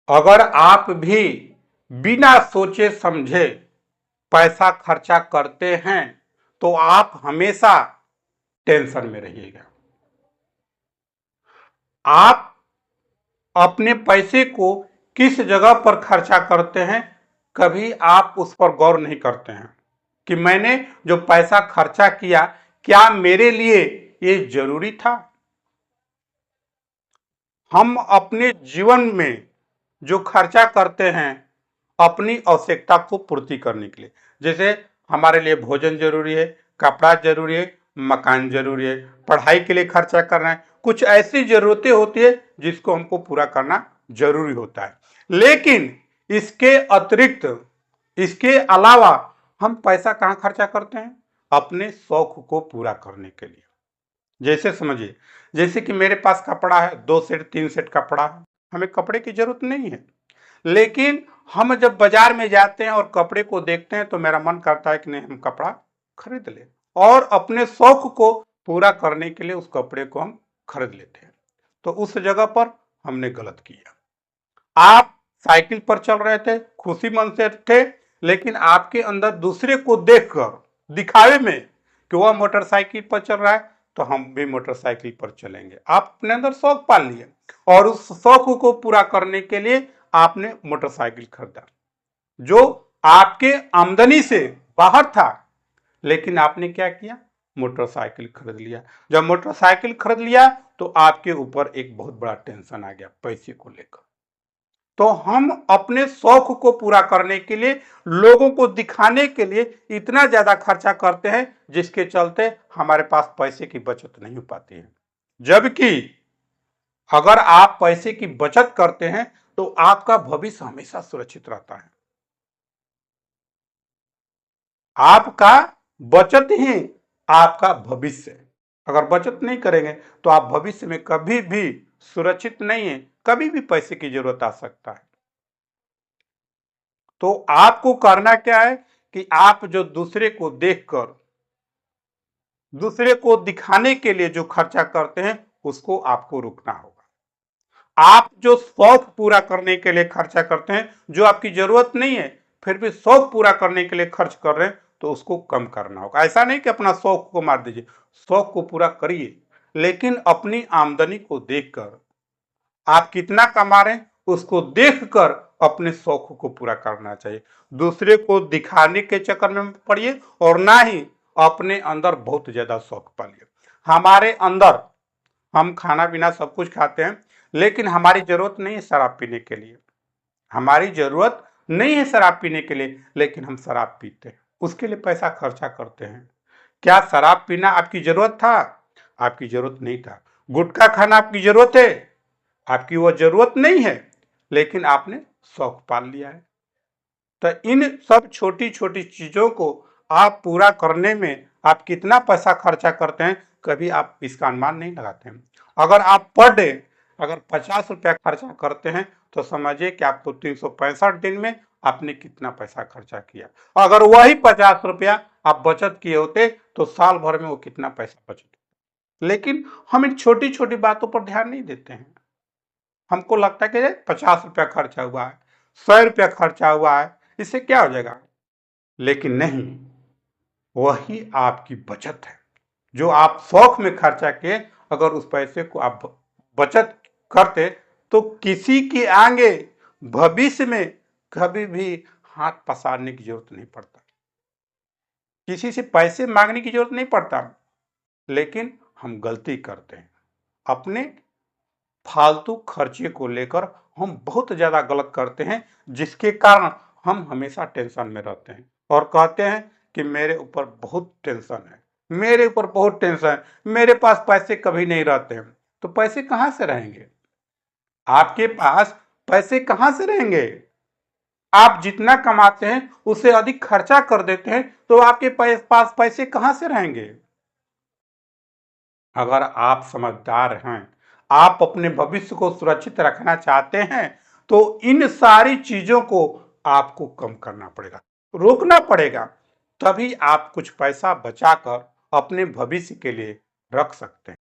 अगर आप भी बिना सोचे समझे पैसा खर्चा करते हैं तो आप हमेशा टेंशन में रहिएगा। आप अपने पैसे को किस जगह पर खर्चा करते हैं, कभी आप उस पर गौर नहीं करते हैं कि मैंने जो पैसा खर्चा किया क्या मेरे लिए ये जरूरी था। हम अपने जीवन में जो खर्चा करते हैं अपनी आवश्यकता को पूर्ति करने के लिए, जैसे हमारे लिए भोजन जरूरी है, कपड़ा जरूरी है, मकान जरूरी है, पढ़ाई के लिए खर्चा करना है, कुछ ऐसी जरूरतें होती है जिसको हमको पूरा करना जरूरी होता है। लेकिन इसके अतिरिक्त, इसके अलावा हम पैसा कहाँ खर्चा करते हैं? अपने शौक को पूरा करने के लिए। जैसे समझिए, जैसे कि मेरे पास कपड़ा है, 2 सेट 3 सेट कपड़ा है, हमें कपड़े की जरूरत नहीं है, लेकिन हम जब बाजार में जाते हैं और कपड़े को देखते हैं तो मेरा मन करता है कि नहीं, हम कपड़ा खरीद ले, और अपने शौक को पूरा करने के लिए उस कपड़े को हम खरीद लेते हैं। तो उस जगह पर हमने गलत किया। आप साइकिल पर चल रहे थे, खुशी मन से थे, लेकिन आपके अंदर दूसरे को देखकर, दिखावे में कि वह मोटरसाइकिल पर चल रहा है तो हम भी मोटरसाइकिल पर चलेंगे, आप अपने अंदर शौक पाल लिए और उस शौक को पूरा करने के लिए आपने मोटरसाइकिल खरीदा जो आपके आमदनी से बाहर था, लेकिन आपने क्या किया? मोटरसाइकिल खरीद लिया। जब मोटरसाइकिल खरीद लिया तो आपके ऊपर एक बहुत बड़ा टेंशन आ गया पैसे को लेकर। तो हम अपने शौक को पूरा करने के लिए, लोगों को दिखाने के लिए इतना ज्यादा खर्चा करते हैं जिसके चलते हमारे पास पैसे की बचत नहीं हो पाती है। जबकि अगर आप पैसे की बचत करते हैं तो आपका भविष्य हमेशा सुरक्षित रहता है। आपका बचत ही आपका भविष्य है। अगर बचत नहीं करेंगे तो आप भविष्य में कभी भी सुरक्षित नहीं है, कभी भी पैसे की जरूरत आ सकता है। तो आपको करना क्या है कि आप जो दूसरे को देखकर, दूसरे को दिखाने के लिए जो खर्चा करते हैं उसको आपको रोकना होगा। आप जो शौक पूरा करने के लिए खर्चा करते हैं, जो आपकी जरूरत नहीं है फिर भी शौक पूरा करने के लिए खर्च कर रहे हैं, तो उसको कम करना होगा। ऐसा नहीं कि अपना शौक को मार दीजिए, शौक को पूरा करिए, लेकिन अपनी आमदनी को देखकर, आप कितना कमा रहे हैं उसको देखकर अपने शौक को पूरा करना चाहिए। दूसरे को दिखाने के चक्कर में पड़िए और ना ही अपने अंदर बहुत ज्यादा शौक पालिए। हमारे अंदर, हम खाना पीना सब कुछ खाते हैं, लेकिन हमारी जरूरत नहीं है शराब पीने के लिए। हमारी जरूरत नहीं है शराब पीने के लिए, लेकिन हम शराब पीते हैं, उसके लिए पैसा खर्चा करते हैं। क्या शराब पीना आपकी जरूरत था? आपकी जरूरत नहीं था। गुटखा खाना आपकी जरूरत है? आपकी वो जरूरत नहीं है, लेकिन आपने शौक पाल लिया है। तो इन सब छोटी छोटी चीजों को आप पूरा करने में आप कितना पैसा खर्चा करते हैं, कभी आप इसका अनुमान नहीं लगाते हैं। अगर आप पर डे अगर 50 रुपया खर्चा करते हैं तो समझिए कि आपको 365 दिन में आपने कितना पैसा खर्चा किया। अगर वही 50 रुपया आप बचत किए होते तो साल भर में वो कितना पैसा बचत। लेकिन हम इन छोटी छोटी बातों पर ध्यान नहीं देते हैं। हमको लगता है कि 50 रुपया खर्चा हुआ है, 100 रुपया खर्चा हुआ है, इससे क्या हो जाएगा। लेकिन नहीं, वही आपकी बचत है जो आप शौक में खर्चा किए। अगर उस पैसे को आप बचत करते तो किसी के आगे भविष्य में कभी भी हाथ पसारने की जरूरत नहीं पड़ता, किसी से पैसे मांगने की जरूरत नहीं पड़ता। लेकिन हम गलती करते हैं, अपने फालतू खर्चे को लेकर हम बहुत ज्यादा गलत करते हैं, जिसके कारण हम हमेशा टेंशन में रहते हैं और कहते हैं कि मेरे ऊपर बहुत टेंशन है, मेरे ऊपर बहुत टेंशन है, मेरे पास पैसे कभी नहीं रहते हैं। तो पैसे कहां से रहेंगे? आपके पास पैसे कहां से रहेंगे? आप जितना कमाते हैं उससे अधिक खर्चा कर देते हैं तो आपके पास पैसे कहां से रहेंगे? अगर आप समझदार हैं, आप अपने भविष्य को सुरक्षित रखना चाहते हैं, तो इन सारी चीजों को आपको कम करना पड़ेगा, रोकना पड़ेगा। तभी आप कुछ पैसा बचाकर अपने भविष्य के लिए रख सकते हैं।